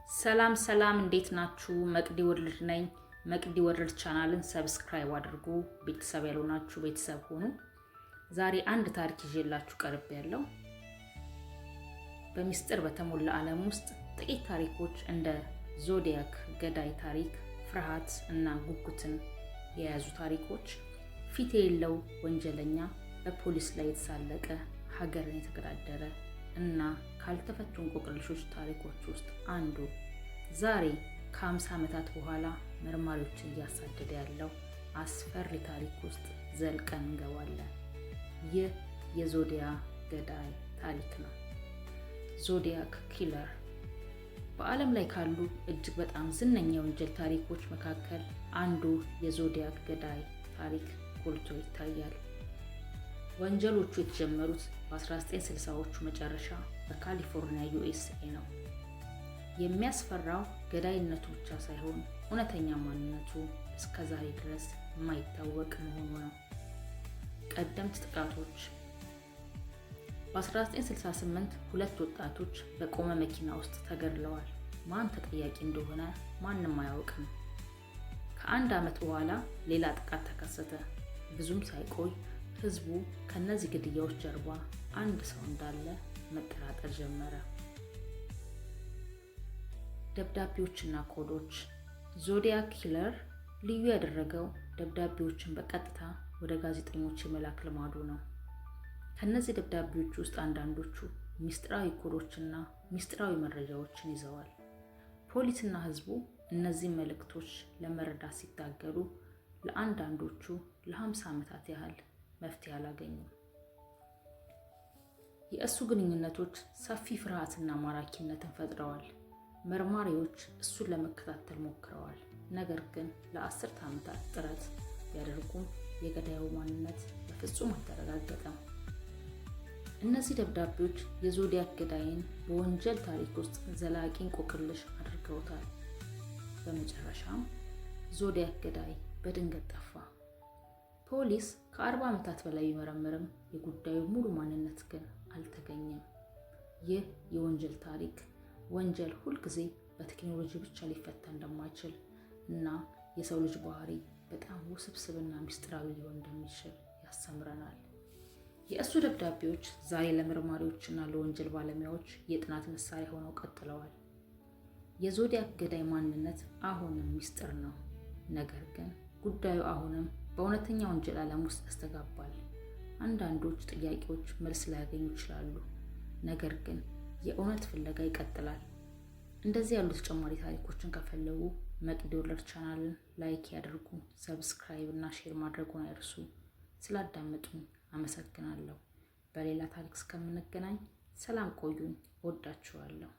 ሰላም እንዴት ናችሁ? መቅዲ ወርልድ ነኝ። መቅዲ ወርልድ ቻናልን ሰብስክራይብ አድርጉ። ቤተሰብ ያልሆናችሁ ቤተሰብ ሆኑ። ዛሬ አንድ ታሪክ ይዤላችሁ ቀርቤያለሁ። በሚስጥር በተሞላ ዓለም ውስጥ ጥቂት ታሪኮች እንደ ዞዲያክ ገዳይ ታሪክ፣ ፍርሃት እና ጉጉትን የያዙ ታሪኮች፣ ፊት የሌለው ወንጀለኛ በፖሊስ ላይ የተሳለቀ ሀገርን የተገዳደረ እና ካልተፈቱ እንቆቅልሾች ታሪኮች ውስጥ አንዱ ዛሬ ከ50 ዓመታት በኋላ መርማሪዎችን እያሳደደ ያለው አስፈሪ ታሪክ ውስጥ ዘልቀን እንገባለን። ይህ የዞዲያክ ገዳይ ታሪክ ነው። ዞዲያክ ኪለር በዓለም ላይ ካሉ እጅግ በጣም ዝነኛ የወንጀል ታሪኮች መካከል አንዱ የዞዲያክ ገዳይ ታሪክ ጎልቶ ይታያል። ወንጀሎቹ የተጀመሩት በ1960ዎቹ መጨረሻ በካሊፎርኒያ ዩኤስኤ ነው። የሚያስፈራው ገዳይነቱ ብቻ ሳይሆን እውነተኛ ማንነቱ እስከዛሬ ድረስ የማይታወቅ መሆኑ ነው። ቀደምት ጥቃቶች በ1968 ሁለት ወጣቶች በቆመ መኪና ውስጥ ተገድለዋል። ማን ተጠያቂ እንደሆነ ማንም አያውቅም። ከአንድ ዓመት በኋላ ሌላ ጥቃት ተከሰተ። ብዙም ሳይቆይ ህዝቡ ከነዚህ ግድያዎች ጀርባ አንድ ሰው እንዳለ መጠራጠር ጀመረ። ደብዳቤዎችና ኮዶች ዞዲያክ ኪለር ልዩ ያደረገው ደብዳቤዎችን በቀጥታ ወደ ጋዜጠኞች የመላክ ልማዱ ነው። ከነዚህ ደብዳቤዎች ውስጥ አንዳንዶቹ ሚስጥራዊ ኮዶችና ሚስጥራዊ መረጃዎችን ይዘዋል። ፖሊስና ህዝቡ እነዚህን መልእክቶች ለመረዳት ሲታገሉ ለአንዳንዶቹ ለ50 ዓመታት ያህል መፍትሄ አላገኙም። የእሱ ግንኙነቶች ሰፊ ፍርሃትና ማራኪነትን ፈጥረዋል። መርማሪዎች እሱን ለመከታተል ሞክረዋል፣ ነገር ግን ለ10 ዓመታት ጥረት ቢያደርጉም የገዳዩ ማንነት በፍጹም አልተረጋገጠም። እነዚህ ደብዳቤዎች የዞዲያክ ገዳይን በወንጀል ታሪክ ውስጥ ዘላቂ እንቆቅልሽ አድርገውታል። በመጨረሻም ዞዲያክ ገዳይ በድንገት ጠፋ። ፖሊስ ከ40 ዓመታት በላይ ቢመረምርም የጉዳዩ ሙሉ ማንነት ግን አልተገኘም። ይህ የወንጀል ታሪክ ወንጀል ሁልጊዜ በቴክኖሎጂ ብቻ ሊፈታ እንደማይችል እና የሰው ልጅ ባህሪ በጣም ውስብስብና ሚስጥራዊ ሊሆን እንደሚችል ያስተምረናል። የእሱ ደብዳቤዎች ዛሬ ለመርማሪዎችና ለወንጀል ባለሙያዎች የጥናት መሳሪያ ሆነው ቀጥለዋል። የዞዲያክ ገዳይ ማንነት አሁንም ሚስጥር ነው፣ ነገር ግን ጉዳዩ አሁንም በእውነተኛ ወንጀል ዓለም ውስጥ ያስተጋባል። አንዳንዶች ጥያቄዎች መልስ ላያገኙ ይችላሉ፣ ነገር ግን የእውነት ፍለጋ ይቀጥላል። እንደዚህ ያሉ ተጨማሪ ታሪኮችን ከፈለጉ መቅዲ ወርልድ ቻናልን ላይክ ያድርጉ፣ ሰብስክራይብ እና ሼር ማድረጉን አይርሱ። ስላዳመጡኝ አመሰግናለሁ። በሌላ ታሪክ እስከምንገናኝ ሰላም ቆዩኝ። ወዳችኋለሁ።